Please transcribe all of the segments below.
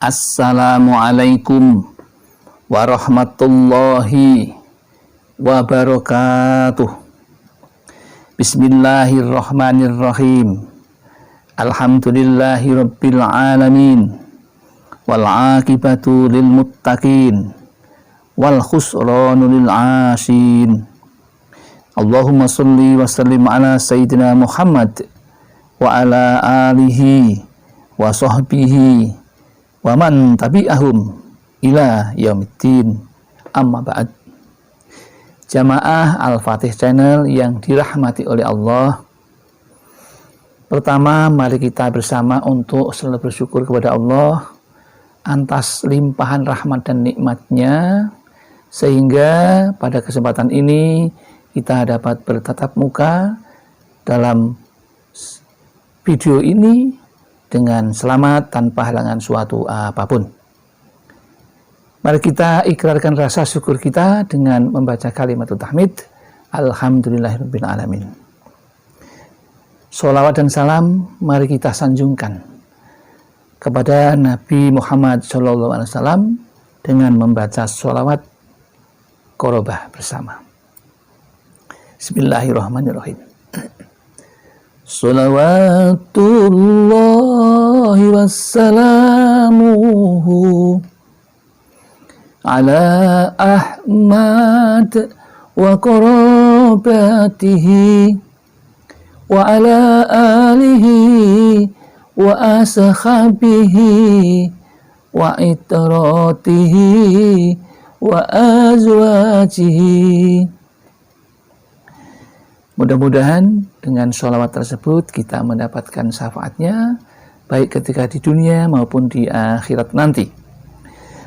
Assalamualaikum warahmatullahi wabarakatuh. Bismillahirrahmanirrahim. Alhamdulillahi rabbil alamin. Wal aqibatu lil muttaqin. Wal khusranu lil asin. Allahumma sholli wa sallim ala sayyidina Muhammad wa ala alihi wa sahbihi wa man tabi'ahum ila yaumiddin, amma ba'd. Jamaah Al-Fatih Channel yang dirahmati oleh Allah, pertama mari kita bersama untuk selalu bersyukur kepada Allah atas limpahan rahmat dan nikmatnya, sehingga pada kesempatan ini kita dapat bertatap muka dalam video ini dengan selamat tanpa halangan suatu apapun. Mari kita ikrarkan rasa syukur kita dengan membaca kalimat tahmid. Alhamdulillahirabbil alamin. Sholawat dan salam mari kita sanjungkan kepada Nabi Muhammad SAW dengan membaca sholawat qorobah bersama. Bismillahirrahmanirrahim. Salawatullahi wassalamuhu ala Ahmad wa qarabatihi wa ala alihi wa ashabihi wa itratihi wa azwajihi. Mudah-mudahan dengan sholawat tersebut kita mendapatkan syafaatnya baik ketika di dunia maupun di akhirat nanti.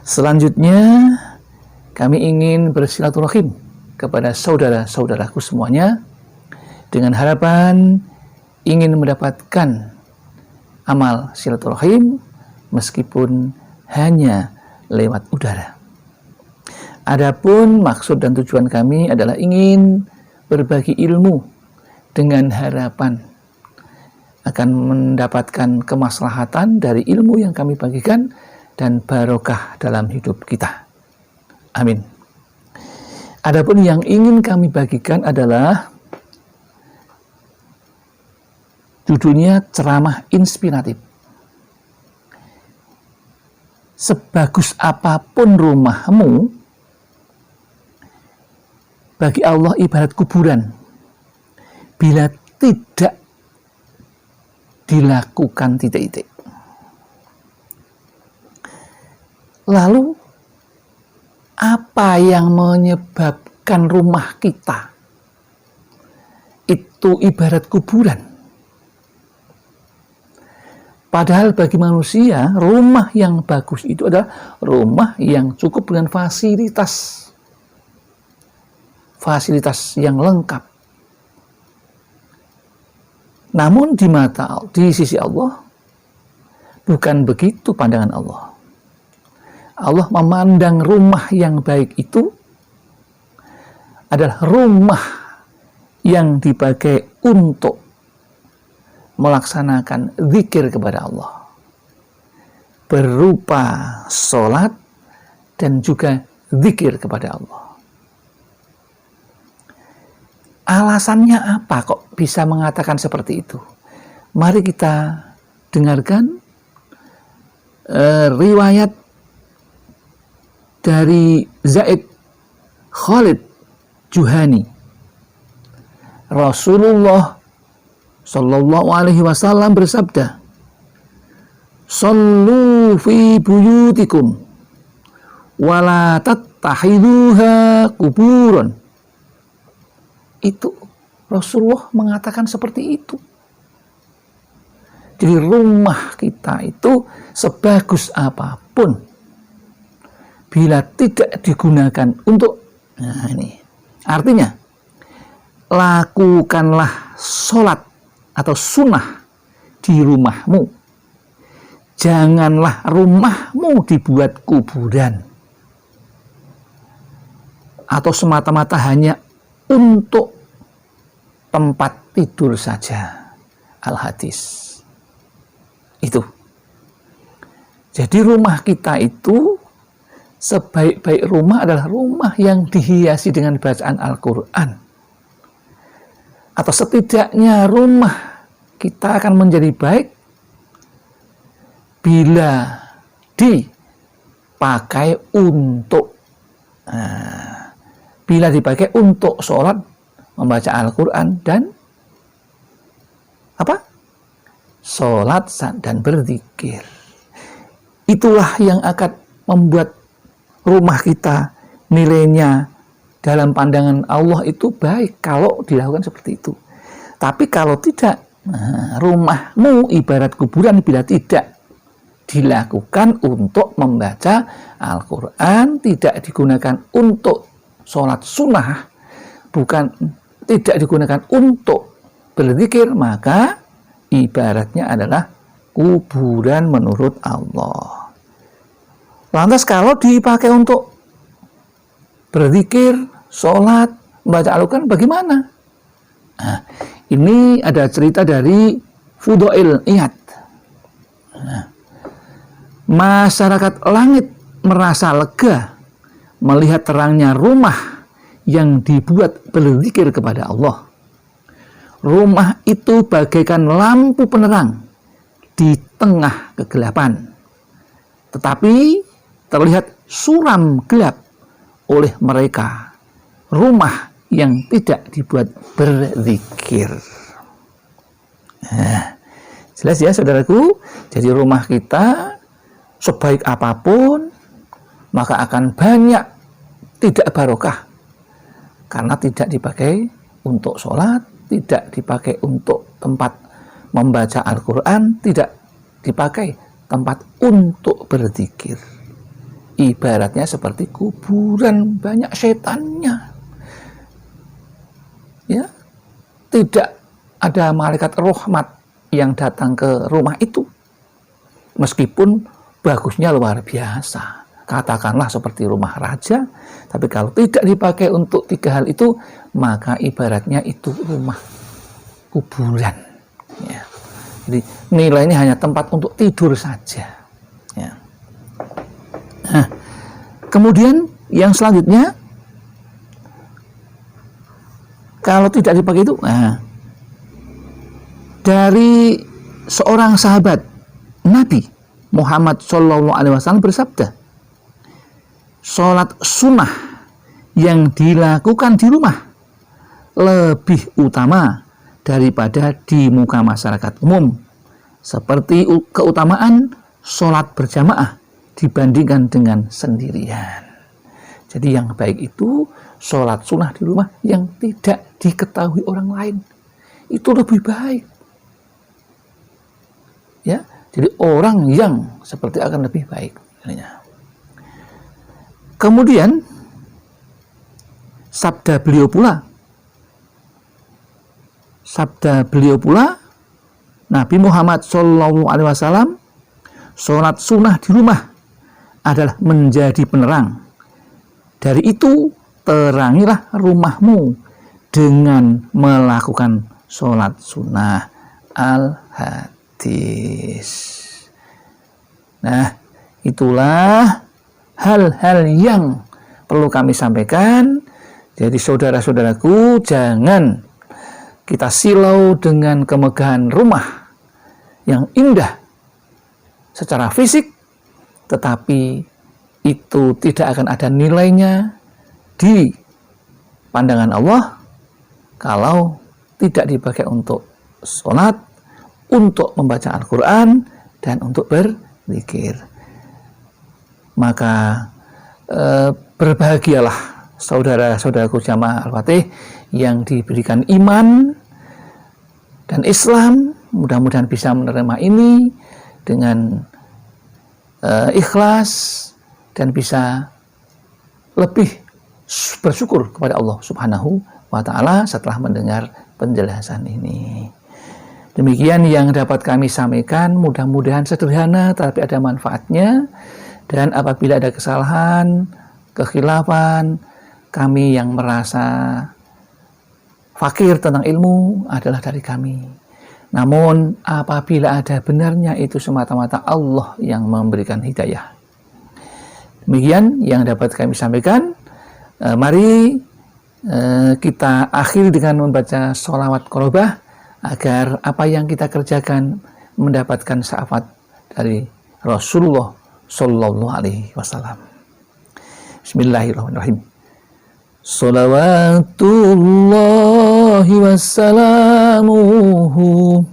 Selanjutnya kami ingin bersilaturahim kepada saudara-saudaraku semuanya dengan harapan ingin mendapatkan amal silaturahim meskipun hanya lewat udara. Adapun maksud dan tujuan kami adalah ingin berbagi ilmu dengan harapan akan mendapatkan kemaslahatan dari ilmu yang kami bagikan dan barokah dalam hidup kita. Amin. Adapun yang ingin kami bagikan adalah judulnya ceramah inspiratif. Sebagus apapun rumahmu, bagi Allah ibarat kuburan. Bila tidak dilakukan titik-titik. Lalu, apa yang menyebabkan rumah kita itu ibarat kuburan? Padahal bagi manusia, rumah yang bagus itu adalah rumah yang cukup dengan fasilitas yang lengkap. Namun di sisi Allah bukan begitu pandangan Allah. Allah memandang rumah yang baik itu adalah rumah yang dipakai untuk melaksanakan zikir kepada Allah berupa sholat dan juga zikir kepada Allah. Alasannya apa kok bisa mengatakan seperti itu? Mari kita dengarkan riwayat dari Zaid Khalid Juhani. Rasulullah Shallallahu Alaihi Wasallam bersabda, "Sallu fi buyutikum, wala tattahiduha kuburan." Itu Rasulullah mengatakan seperti itu. Jadi rumah kita itu sebagus apapun, bila tidak digunakan untuk, nah ini artinya lakukanlah sholat atau sunnah di rumahmu. Janganlah rumahmu dibuat kuburan atau semata-mata hanya untuk tempat tidur saja. Al-Hadis itu. Jadi rumah kita itu sebaik-baik rumah adalah rumah yang dihiasi dengan bacaan Al-Quran. Atau setidaknya rumah kita akan menjadi baik bila dipakai untuk sholat, membaca Al-Quran, dan sholat dan berzikir. Itulah yang akan membuat rumah kita nilainya dalam pandangan Allah itu baik kalau dilakukan seperti itu. Tapi kalau tidak, rumahmu ibarat kuburan bila tidak dilakukan untuk membaca Al-Quran, tidak digunakan untuk sholat sunnah, tidak digunakan untuk berzikir, maka ibaratnya adalah kuburan menurut Allah. Lantas kalau dipakai untuk berzikir, sholat, membaca Al-Quran, bagaimana? Nah, ini ada cerita dari Fudail Iyad. Masyarakat langit merasa lega melihat terangnya rumah yang dibuat berzikir kepada Allah. Rumah itu bagaikan lampu penerang di tengah kegelapan, tetapi terlihat suram gelap oleh mereka rumah yang tidak dibuat berzikir. Jelas ya saudaraku, jadi rumah kita sebaik apapun maka akan banyak tidak barokah karena tidak dipakai untuk sholat, tidak dipakai untuk tempat membaca Al-Quran, tidak dipakai tempat untuk berzikir. Ibaratnya seperti kuburan, banyak setannya. Ya, tidak ada malaikat rahmat yang datang ke rumah itu. Meskipun bagusnya luar biasa, katakanlah seperti rumah raja, tapi kalau tidak dipakai untuk 3 hal itu, maka ibaratnya itu rumah kuburan. Ya. Jadi nilainya hanya tempat untuk tidur saja. Ya. Nah, kemudian yang selanjutnya, kalau tidak dipakai itu, dari seorang sahabat Nabi Muhammad SAW bersabda, sholat sunnah yang dilakukan di rumah lebih utama daripada di muka masyarakat umum, seperti keutamaan sholat berjamaah dibandingkan dengan sendirian. Jadi yang baik itu sholat sunnah di rumah yang tidak diketahui orang lain, itu lebih baik. Ya, jadi orang yang seperti akan lebih baik. Kemudian sabda beliau pula Nabi Muhammad SAW, sholat sunnah di rumah adalah menjadi penerang. Dari itu terangilah rumahmu dengan melakukan sholat sunnah. Al-Hadis. Nah, itulah hal-hal yang perlu kami sampaikan. Jadi saudara-saudaraku, jangan kita silau dengan kemegahan rumah yang indah secara fisik, tetapi itu tidak akan ada nilainya di pandangan Allah kalau tidak dipakai untuk sholat, untuk membaca Al-Quran, dan untuk berzikir. Maka berbahagialah saudara-saudaraku jamaah Al-Fatih yang diberikan iman dan Islam. Mudah-mudahan bisa menerima ini dengan ikhlas dan bisa lebih bersyukur kepada Allah Subhanahu wa Ta'ala setelah mendengar penjelasan ini. Demikian yang dapat kami sampaikan, mudah-mudahan sederhana tapi ada manfaatnya. Dan apabila ada kesalahan, kekhilafan, kami yang merasa fakir tentang ilmu adalah dari kami. Namun apabila ada benarnya, itu semata-mata Allah yang memberikan hidayah. Demikian yang dapat kami sampaikan. Mari kita akhiri dengan membaca sholawat qorobah agar apa yang kita kerjakan mendapatkan syafaat dari Rasulullah Sallallahu Alaihi Wasallam. Bismillahirrahmanirrahim. Salawatullahi wassalamuhu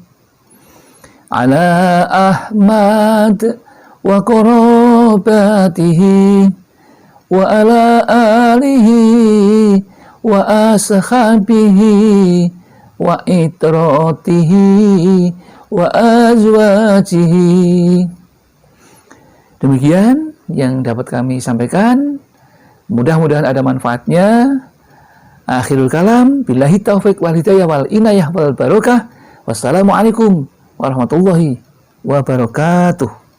ala Ahmad wa qarabatihi wa ala alihi wa ashabihi wa itratihi wa azwajihi. Demikian yang dapat kami sampaikan. Mudah-mudahan ada manfaatnya. Akhirul kalam, billahi taufiq wal hidayah wal inayah wal barakah. Wassalamualaikum warahmatullahi wabarakatuh.